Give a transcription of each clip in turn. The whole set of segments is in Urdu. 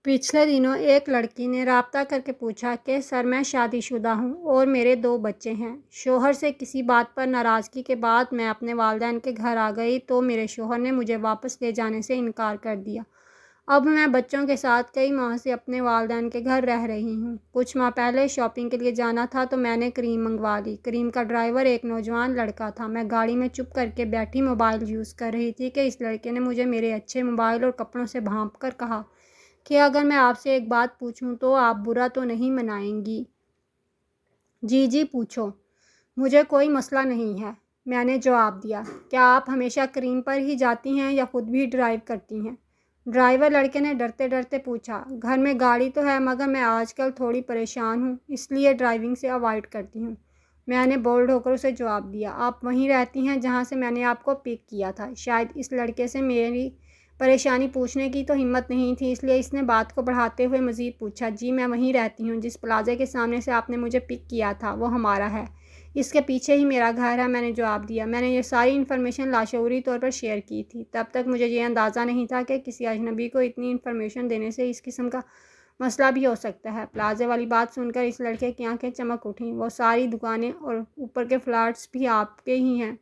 پچھلے دنوں ایک لڑکی نے رابطہ کر کے پوچھا کہ سر میں شادی شدہ ہوں اور میرے 2 بچے ہیں۔ شوہر سے کسی بات پر ناراضگی کے بعد میں اپنے والدین کے گھر آ گئی تو میرے شوہر نے مجھے واپس لے جانے سے انکار کر دیا۔ اب میں بچوں کے ساتھ کئی ماہ سے اپنے والدین کے گھر رہ رہی ہوں۔ کچھ ماہ پہلے شاپنگ کے لیے جانا تھا تو میں نے کریم منگوا لی۔ کریم کا ڈرائیور ایک نوجوان لڑکا تھا۔ میں گاڑی میں چپ کر کے بیٹھی موبائل یوز کر رہی تھی کہ اس لڑکے نے مجھے میرے اچھے موبائل اور کپڑوں سے بھانپ کر کہا کہ اگر میں آپ سے ایک بات پوچھوں تو آپ برا تو نہیں منائیں گی؟ جی پوچھو، مجھے کوئی مسئلہ نہیں ہے، میں نے جواب دیا۔ کیا آپ ہمیشہ کریم پر ہی جاتی ہیں یا خود بھی ڈرائیو کرتی ہیں؟ ڈرائیور لڑکے نے ڈرتے ڈرتے پوچھا۔ گھر میں گاڑی تو ہے مگر میں آج کل تھوڑی پریشان ہوں، اس لیے ڈرائیونگ سے اوائڈ کرتی ہوں، میں نے بولڈ ہو کر اسے جواب دیا۔ آپ وہیں رہتی ہیں جہاں سے میں نے آپ کو پک کیا تھا؟ شاید اس لڑکے سے میری پریشانی پوچھنے کی تو ہمت نہیں تھی، اس لیے اس نے بات کو بڑھاتے ہوئے مزید پوچھا۔ جی میں وہیں رہتی ہوں، جس پلازے کے سامنے سے آپ نے مجھے پک کیا تھا وہ ہمارا ہے، اس کے پیچھے ہی میرا گھر ہے، میں نے جواب دیا۔ میں نے یہ ساری انفارمیشن لاشعوری طور پر شیئر کی تھی۔ تب تک مجھے یہ اندازہ نہیں تھا کہ کسی اجنبی کو اتنی انفارمیشن دینے سے اس قسم کا مسئلہ بھی ہو سکتا ہے۔ پلازے والی بات سن کر اس لڑکے کی آنکھیں چمک اٹھیں۔ وہ ساری دکانیں اور اوپر کے فلیٹس بھی آپ کے ہی ہیں؟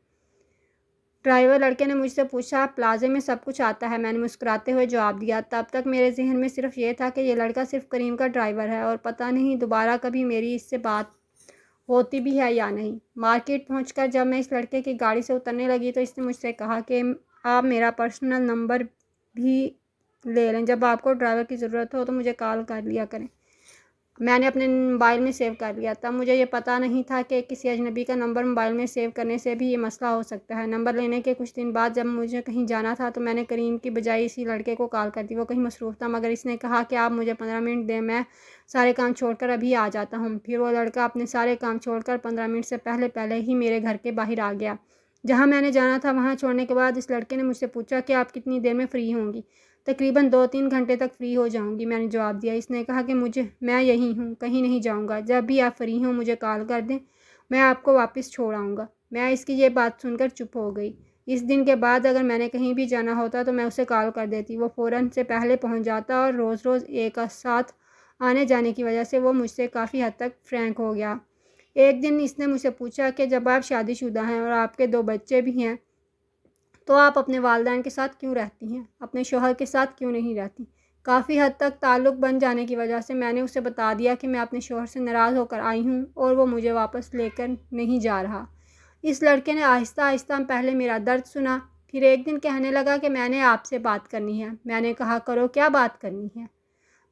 ڈرائیور لڑکے نے مجھ سے پوچھا۔ پلازے میں سب کچھ آتا ہے، میں نے مسکراتے ہوئے جواب دیا۔ تب تک میرے ذہن میں صرف یہ تھا کہ یہ لڑکا صرف کریم کا ڈرائیور ہے اور پتہ نہیں دوبارہ کبھی میری اس سے بات ہوتی بھی ہے یا نہیں۔ مارکیٹ پہنچ کر جب میں اس لڑکے کی گاڑی سے اترنے لگی تو اس نے مجھ سے کہا کہ آپ میرا پرسنل نمبر بھی لے لیں، جب آپ کو ڈرائیور کی ضرورت ہو تو مجھے کال کر لیا کریں۔ میں نے اپنے موبائل میں سیو کر لیا۔ تب مجھے یہ پتہ نہیں تھا کہ کسی اجنبی کا نمبر موبائل میں سیو کرنے سے بھی یہ مسئلہ ہو سکتا ہے۔ نمبر لینے کے کچھ دن بعد جب مجھے کہیں جانا تھا تو میں نے کریم کی بجائے اسی لڑکے کو کال کر دی۔ وہ کہیں مصروف تھا مگر اس نے کہا کہ آپ مجھے 15 منٹ دیں، میں سارے کام چھوڑ کر ابھی آ جاتا ہوں۔ پھر وہ لڑکا اپنے سارے کام چھوڑ کر 15 منٹ سے پہلے ہی میرے گھر کے باہر آ گیا۔ جہاں میں نے جانا تھا وہاں چھوڑنے کے بعد اس لڑکے نے مجھ سے پوچھا کہ آپ کتنی دیر میں فری ہوں گی؟ تقریباً 2-3 گھنٹے تک فری ہو جاؤں گی، میں نے جواب دیا۔ اس نے کہا کہ میں یہیں ہوں، کہیں نہیں جاؤں گا، جب بھی آپ فری ہوں مجھے کال کر دیں، میں آپ کو واپس چھوڑ آؤں گا۔ میں اس کی یہ بات سن کر چپ ہو گئی۔ اس دن کے بعد اگر میں نے کہیں بھی جانا ہوتا تو میں اسے کال کر دیتی، وہ فوراً سے پہلے پہنچ جاتا اور روز ایک ساتھ آنے جانے کی وجہ سے وہ مجھ سے کافی حد تک فرینک ہو گیا۔ ایک دن اس نے مجھ سے پوچھا کہ جب آپ شادی شدہ ہیں اور آپ کے 2 بچے بھی ہیں تو آپ اپنے والدین کے ساتھ کیوں رہتی ہیں، اپنے شوہر کے ساتھ کیوں نہیں رہتی؟ کافی حد تک تعلق بن جانے کی وجہ سے میں نے اسے بتا دیا کہ میں اپنے شوہر سے ناراض ہو کر آئی ہوں اور وہ مجھے واپس لے کر نہیں جا رہا۔ اس لڑکے نے آہستہ آہستہ پہلے میرا درد سنا، پھر ایک دن کہنے لگا کہ میں نے آپ سے بات کرنی ہے۔ میں نے کہا کرو، کیا بات کرنی ہے؟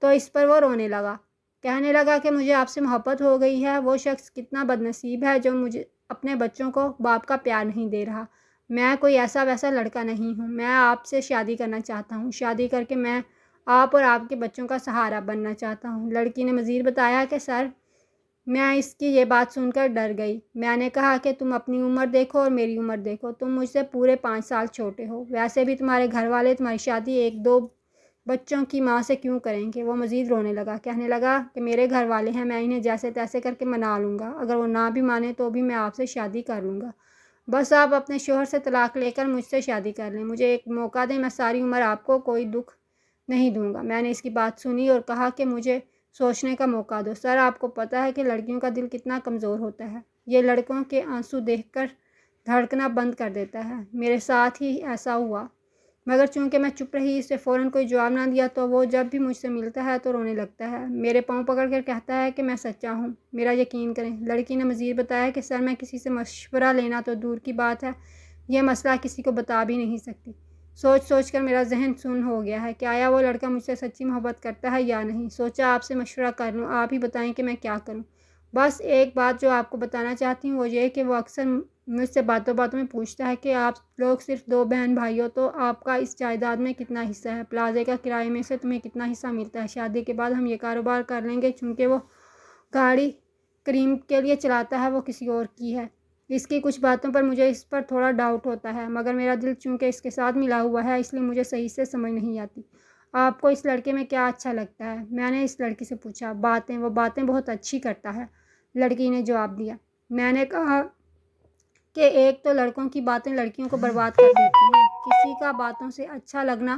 تو اس پر وہ رونے لگا، کہنے لگا کہ مجھے آپ سے محبت ہو گئی ہے، وہ شخص کتنا بدنصیب ہے جو مجھے اپنے بچوں کو باپ کا پیار نہیں دے رہا۔ میں کوئی ایسا ویسا لڑکا نہیں ہوں، میں آپ سے شادی کرنا چاہتا ہوں، شادی کر کے میں آپ اور آپ کے بچوں کا سہارا بننا چاہتا ہوں۔ لڑکی نے مزید بتایا کہ سر، میں اس کی یہ بات سن کر ڈر گئی۔ میں نے کہا کہ تم اپنی عمر دیکھو اور میری عمر دیکھو، تم مجھ سے پورے 5 سال چھوٹے ہو، ویسے بھی تمہارے گھر والے تمہاری شادی 1-2 بچوں کی ماں سے کیوں کریں گے؟ وہ مزید رونے لگا، کہنے لگا کہ میرے گھر والے ہیں، میں انہیں جیسے تیسے کر کے منا لوں گا، اگر وہ نہ بھی مانے تو بھی میں آپ سے شادی کر لوں گا، بس آپ اپنے شوہر سے طلاق لے کر مجھ سے شادی کر لیں، مجھے ایک موقع دیں، میں ساری عمر آپ کو کوئی دکھ نہیں دوں گا۔ میں نے اس کی بات سنی اور کہا کہ مجھے سوچنے کا موقع دو۔ سر، آپ کو پتہ ہے کہ لڑکیوں کا دل کتنا کمزور ہوتا ہے، یہ لڑکوں کے آنسو دیکھ کر دھڑکنا بند کر دیتا ہے، میرے ساتھ ہی ایسا ہوا، مگر چونکہ میں چپ رہی، اسے فوراً کوئی جواب نہ دیا تو وہ جب بھی مجھ سے ملتا ہے تو رونے لگتا ہے، میرے پاؤں پکڑ کر کہتا ہے کہ میں سچا ہوں، میرا یقین کریں۔ لڑکی نے مزید بتایا کہ سر، میں کسی سے مشورہ لینا تو دور کی بات ہے، یہ مسئلہ کسی کو بتا بھی نہیں سکتی، سوچ کر میرا ذہن سن ہو گیا ہے کہ آیا وہ لڑکا مجھ سے سچی محبت کرتا ہے یا نہیں۔ سوچا آپ سے مشورہ کر لوں، آپ ہی بتائیں کہ میں کیا کروں۔ بس ایک بات جو آپ کو بتانا چاہتی ہوں وہ یہ کہ وہ اکثر مجھ سے باتوں میں پوچھتا ہے کہ آپ لوگ صرف 2 بہن بھائی ہو تو آپ کا اس جائیداد میں کتنا حصہ ہے، پلازے کا کرائے میں سے تمہیں کتنا حصہ ملتا ہے، شادی کے بعد ہم یہ کاروبار کر لیں گے، چونکہ وہ گاڑی کریم کے لیے چلاتا ہے وہ کسی اور کی ہے۔ اس کی کچھ باتوں پر مجھے اس پر تھوڑا ڈاؤٹ ہوتا ہے، مگر میرا دل چونکہ اس کے ساتھ ملا ہوا ہے اس لیے مجھے صحیح سے سمجھ نہیں آتی۔ آپ کو اس لڑکے میں کیا اچھا لگتا ہے؟ میں نے اس لڑکی سے پوچھا۔ وہ باتیں بہت اچھی کرتا ہے، لڑکی نے جواب دیا۔ میں نے کہا کہ ایک تو لڑکوں کی باتیں لڑکیوں کو برباد کر دیتی ہیں، کسی کا باتوں سے اچھا لگنا